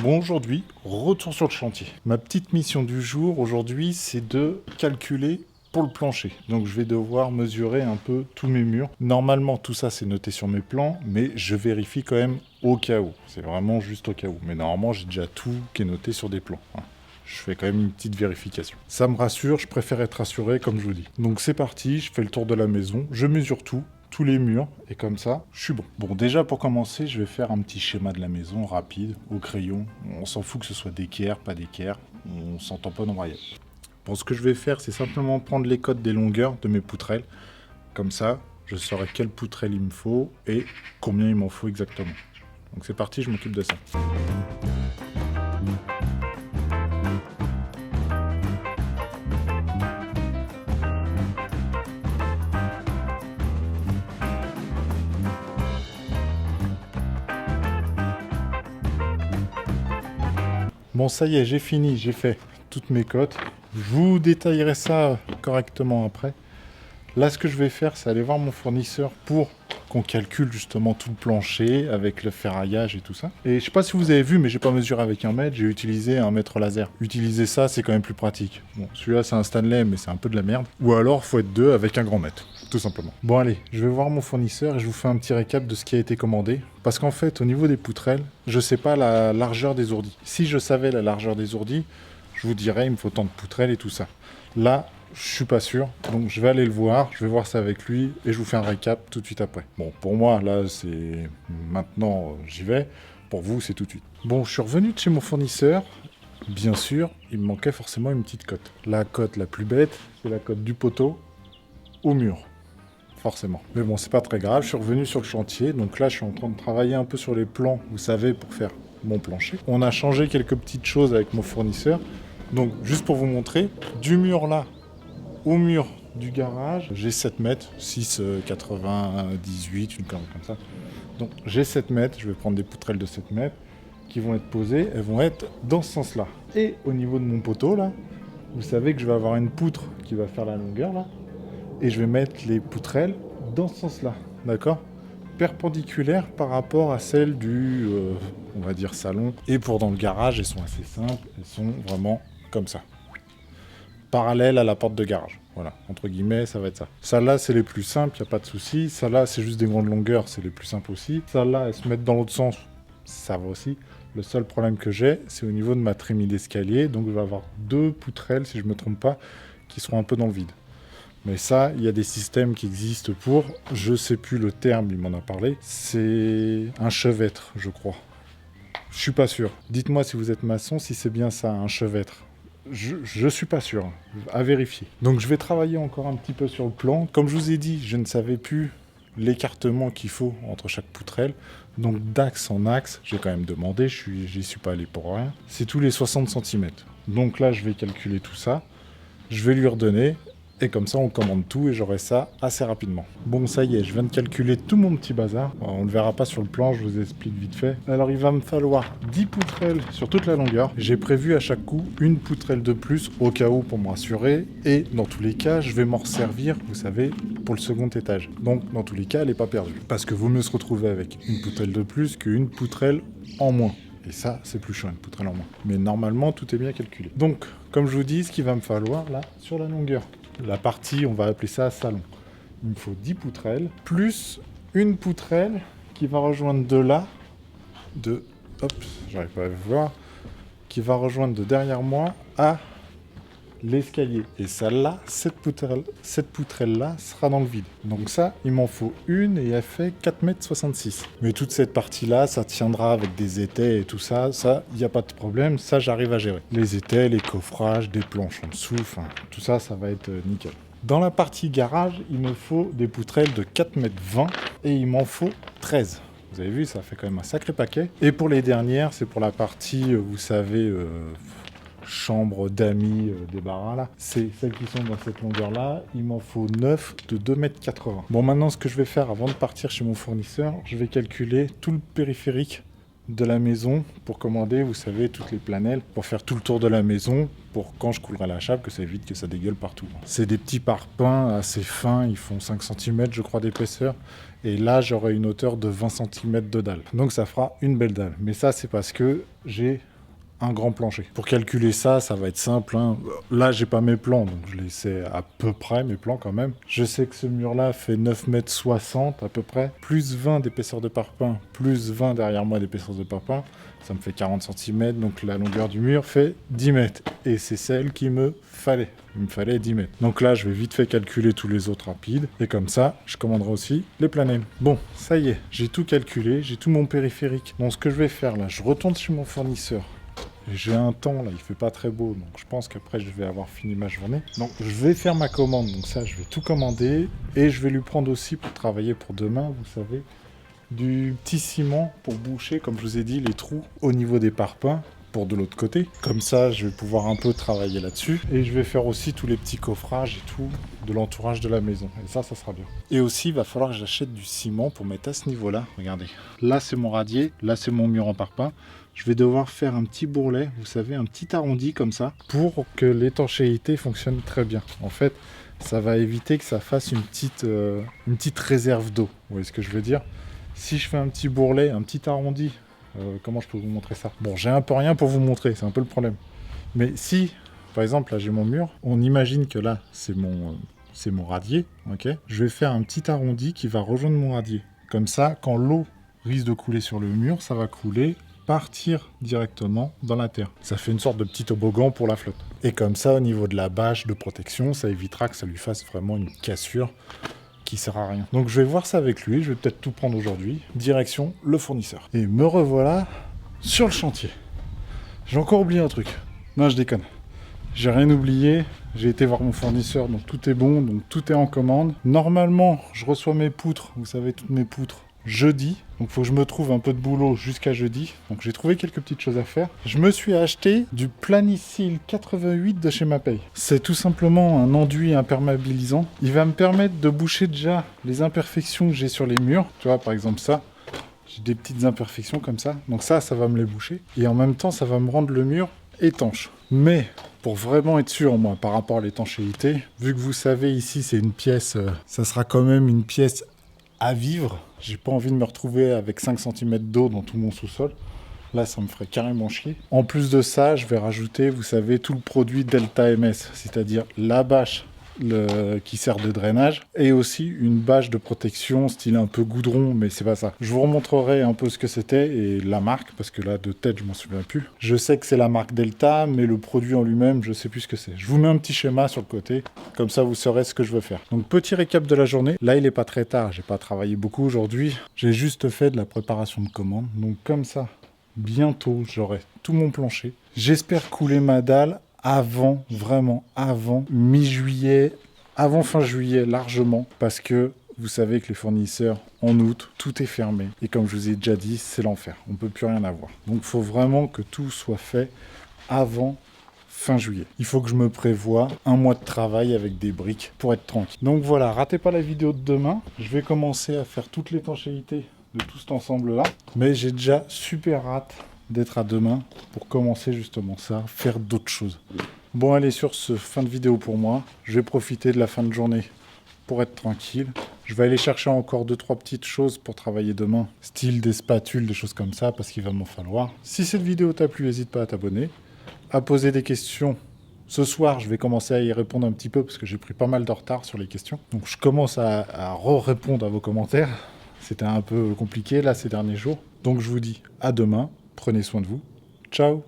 Bon, aujourd'hui, retour sur le chantier. Ma petite mission du jour, aujourd'hui, c'est de calculer pour le plancher. Donc je vais devoir mesurer un peu tous mes murs. Normalement, tout ça, c'est noté sur mes plans, mais je vérifie quand même au cas où. C'est vraiment juste au cas où. Mais normalement, j'ai déjà tout qui est noté sur des plans, hein. Je fais quand même une petite vérification. Ça me rassure, je préfère être rassuré, comme je vous dis. Donc c'est parti, je fais le tour de la maison, je mesure tout, tous les murs, et comme ça, je suis bon. Bon, déjà pour commencer, je vais faire un petit schéma de la maison rapide, au crayon. On s'en fout que ce soit d'équerre, pas d'équerre, on s'entend pas dans Brielle. Bon, ce que je vais faire, c'est simplement prendre les codes des longueurs de mes poutrelles. Comme ça, je saurai quelle poutrelle il me faut et combien il m'en faut exactement. Donc c'est parti, je m'occupe de ça. Bon, ça y est, j'ai fini, j'ai fait toutes mes cotes. Je vous détaillerai ça correctement après. Là, ce que je vais faire, c'est aller voir mon fournisseur pour qu'on calcule justement tout le plancher avec le ferraillage et tout ça. Et je sais pas si vous avez vu, mais j'ai pas mesuré avec un mètre, j'ai utilisé un mètre laser. Utiliser ça, c'est quand même plus pratique. Bon, celui-là, c'est un Stanley, mais c'est un peu de la merde. Ou alors, faut être deux avec un grand mètre, tout simplement. Bon, allez, je vais voir mon fournisseur et je vous fais un petit récap de ce qui a été commandé. Parce qu'en fait, au niveau des poutrelles, je sais pas la largeur des ourdis. Si je savais la largeur des ourdis, je vous dirais, il me faut tant de poutrelles et tout ça. Là, je suis pas sûr, donc je vais aller le voir, je vais voir ça avec lui et je vous fais un récap tout de suite après. Bon, pour moi, là, c'est maintenant, j'y vais. Pour vous, c'est tout de suite. Bon, je suis revenu de chez mon fournisseur. Bien sûr, il me manquait forcément une petite cote. La cote la plus bête, c'est la cote du poteau au mur. Forcément. Mais bon, c'est pas très grave, je suis revenu sur le chantier. Donc là, je suis en train de travailler un peu sur les plans, vous savez, pour faire mon plancher. On a changé quelques petites choses avec mon fournisseur. Donc, juste pour vous montrer, du mur là au mur du garage, j'ai 7 mètres, 6,98, une connerie comme ça. Donc j'ai 7 mètres, je vais prendre des poutrelles de 7 mètres qui vont être posées, elles vont être dans ce sens-là. Et au niveau de mon poteau, là, vous savez que je vais avoir une poutre qui va faire la longueur, là, et je vais mettre les poutrelles dans ce sens-là, d'accord ? Perpendiculaires par rapport à celles du, on va dire, salon. Et pour dans le garage, elles sont assez simples, elles sont vraiment comme ça. Parallèle à la porte de garage. Voilà, entre guillemets, ça va être ça. Celles-là, c'est les plus simples, il n'y a pas de souci. Celles-là, c'est juste des grandes longueurs, c'est les plus simples aussi. Celles-là, elles se mettent dans l'autre sens, ça va aussi. Le seul problème que j'ai, c'est au niveau de ma trémie d'escalier. Donc, je vais avoir 2 poutrelles, si je ne me trompe pas, qui seront un peu dans le vide. Mais ça, il y a des systèmes qui existent pour, je sais plus le terme, il m'en a parlé, c'est un chevêtre, je crois. Je suis pas sûr. Dites-moi si vous êtes maçon, si c'est bien ça, un chevêtre. Je suis pas sûr, à vérifier. Donc je vais travailler encore un petit peu sur le plan. Comme je vous ai dit, je ne savais plus l'écartement qu'il faut entre chaque poutrelle. Donc d'axe en axe, j'ai quand même demandé, j'y suis pas allé pour rien. C'est tous les 60 cm. Donc là, je vais calculer tout ça. Je vais lui redonner. Et comme ça, on commande tout et j'aurai ça assez rapidement. Bon, ça y est, je viens de calculer tout mon petit bazar. On ne le verra pas sur le plan, je vous explique vite fait. Alors, il va me falloir 10 poutrelles sur toute la longueur. J'ai prévu à chaque coup une poutrelle de plus au cas où pour me rassurer. Et dans tous les cas, je vais m'en resservir, vous savez, pour le second étage. Donc, dans tous les cas, elle n'est pas perdue. Parce que vaut mieux se retrouver avec une poutrelle de plus qu'une poutrelle en moins. Et ça, c'est plus chiant, une poutrelle en moins. Mais normalement, tout est bien calculé. Donc, comme je vous dis, ce qu'il va me falloir, là, sur la longueur, la partie, on va appeler ça salon. Il me faut 10 poutrelles, plus une poutrelle qui va rejoindre de là, hop, j'arrive pas à voir, qui va rejoindre de derrière moi à l'escalier. Et celle-là, cette poutrelle-là sera dans le vide. Donc ça, il m'en faut une et elle fait 4,66 m. Mais toute cette partie-là, ça tiendra avec des étais et tout ça, il n'y a pas de problème, ça j'arrive à gérer. Les étais, les coffrages, des planches en dessous, enfin, tout ça, ça va être nickel. Dans la partie garage, il me faut des poutrelles de 4,20 m et il m'en faut 13. Vous avez vu, ça fait quand même un sacré paquet. Et pour les dernières, c'est pour la partie, vous savez, chambre d'amis des barras là. C'est celles qui sont dans cette longueur là. Il m'en faut 9 de 2,80 m. Bon, maintenant, ce que je vais faire avant de partir chez mon fournisseur, je vais calculer tout le périphérique de la maison pour commander, vous savez, toutes les planelles, pour faire tout le tour de la maison, pour quand je coulerai la chape, que ça évite que ça dégueule partout. C'est des petits parpaings assez fins, ils font 5 cm je crois d'épaisseur, et là j'aurai une hauteur de 20 cm de dalle. Donc ça fera une belle dalle. Mais ça c'est parce que j'ai un grand plancher. Pour calculer ça, ça va être simple, hein. Là, j'ai pas mes plans, donc je les sais à peu près, mes plans quand même. Je sais que ce mur-là fait 9,60 m à peu près, plus 20 d'épaisseur de parpaing, plus 20 derrière moi d'épaisseur de parpaing. Ça me fait 40 cm, donc la longueur du mur fait 10 mètres. Et c'est celle qu'il me fallait. Il me fallait 10 mètres. Donc là, je vais vite fait calculer tous les autres rapides. Et comme ça, je commanderai aussi les planèmes. Bon, ça y est, j'ai tout calculé, j'ai tout mon périphérique. Donc ce que je vais faire là, je retourne chez mon fournisseur. J'ai un temps là, il fait pas très beau, donc je pense qu'après je vais avoir fini ma journée. Donc je vais faire ma commande, donc ça je vais tout commander. Et je vais lui prendre aussi pour travailler pour demain, vous savez, du petit ciment pour boucher, comme je vous ai dit, les trous au niveau des parpaings pour de l'autre côté. Comme ça, je vais pouvoir un peu travailler là-dessus. Et je vais faire aussi tous les petits coffrages et tout de l'entourage de la maison. Et ça sera bien. Et aussi, il va falloir que j'achète du ciment pour mettre à ce niveau-là. Regardez. Là, c'est mon radier. Là, c'est mon mur en parpaing. Je vais devoir faire un petit bourrelet, vous savez, un petit arrondi comme ça, pour que l'étanchéité fonctionne très bien. En fait, ça va éviter que ça fasse une petite réserve d'eau. Vous voyez ce que je veux dire? Si je fais un petit bourrelet, un petit arrondi, comment je peux vous montrer ça? Bon, j'ai un peu rien pour vous montrer, c'est un peu le problème. Mais si, par exemple, là j'ai mon mur, on imagine que là c'est mon radier, ok? Je vais faire un petit arrondi qui va rejoindre mon radier. Comme ça, quand l'eau risque de couler sur le mur, ça va couler, partir directement dans la terre. Ça fait une sorte de petit toboggan pour la flotte. Et comme ça, au niveau de la bâche de protection, ça évitera que ça lui fasse vraiment une cassure qui sert à rien. Donc je vais voir ça avec lui, je vais peut-être tout prendre aujourd'hui. Direction le fournisseur. Et me revoilà sur le chantier. J'ai encore oublié un truc. Non, je déconne. J'ai rien oublié. J'ai été voir mon fournisseur, donc tout est bon, donc tout est en commande. Normalement, je reçois mes poutres, vous savez, toutes mes poutres, jeudi. Donc il faut que je me trouve un peu de boulot jusqu'à jeudi. Donc j'ai trouvé quelques petites choses à faire. Je me suis acheté du Planicil 88 de chez Mapei. C'est tout simplement un enduit imperméabilisant. Il va me permettre de boucher déjà les imperfections que j'ai sur les murs. Tu vois, par exemple ça. J'ai des petites imperfections comme ça. Donc ça va me les boucher. Et en même temps, ça va me rendre le mur étanche. Mais pour vraiment être sûr, moi, par rapport à l'étanchéité, vu que vous savez, ici, c'est une pièce, ça sera quand même une pièce à vivre. J'ai pas envie de me retrouver avec 5 cm d'eau dans tout mon sous-sol. Là, ça me ferait carrément chier. En plus de ça, je vais rajouter, vous savez, tout le produit Delta MS, c'est-à-dire la bâche qui sert de drainage et aussi une bâche de protection style un peu goudron, mais c'est pas ça. Je vous remontrerai un peu ce que c'était et la marque, parce que là, de tête, je m'en souviens plus. Je sais que c'est la marque Delta, mais le produit en lui-même, je sais plus ce que c'est. Je vous mets un petit schéma sur le côté, comme ça vous saurez ce que je veux faire. Donc petit récap de la journée. Là, il est pas très tard, j'ai pas travaillé beaucoup aujourd'hui. J'ai juste fait de la préparation de commande. Donc comme ça, bientôt, j'aurai tout mon plancher. J'espère couler ma dalle avant, vraiment avant mi-juillet, avant fin juillet largement, parce que vous savez que les fournisseurs, en août, tout est fermé. Et comme je vous ai déjà dit, c'est l'enfer. On ne peut plus rien avoir. Donc il faut vraiment que tout soit fait avant fin juillet. Il faut que je me prévoie un mois de travail avec des briques pour être tranquille. Donc voilà, ratez pas la vidéo de demain. Je vais commencer à faire toute l'étanchéité de tout cet ensemble-là. Mais j'ai déjà super hâte d'être à demain pour commencer justement ça, faire d'autres choses. Bon, allez, sur ce, fin de vidéo pour moi. Je vais profiter de la fin de journée pour être tranquille. Je vais aller chercher encore 2-3 petites choses pour travailler demain, style des spatules, des choses comme ça, parce qu'il va m'en falloir. Si cette vidéo t'a plu, n'hésite pas à t'abonner, à poser des questions. Ce soir, je vais commencer à y répondre un petit peu, parce que j'ai pris pas mal de retard sur les questions. Donc je commence à répondre à vos commentaires. C'était un peu compliqué là ces derniers jours. Donc je vous dis à demain. Prenez soin de vous. Ciao!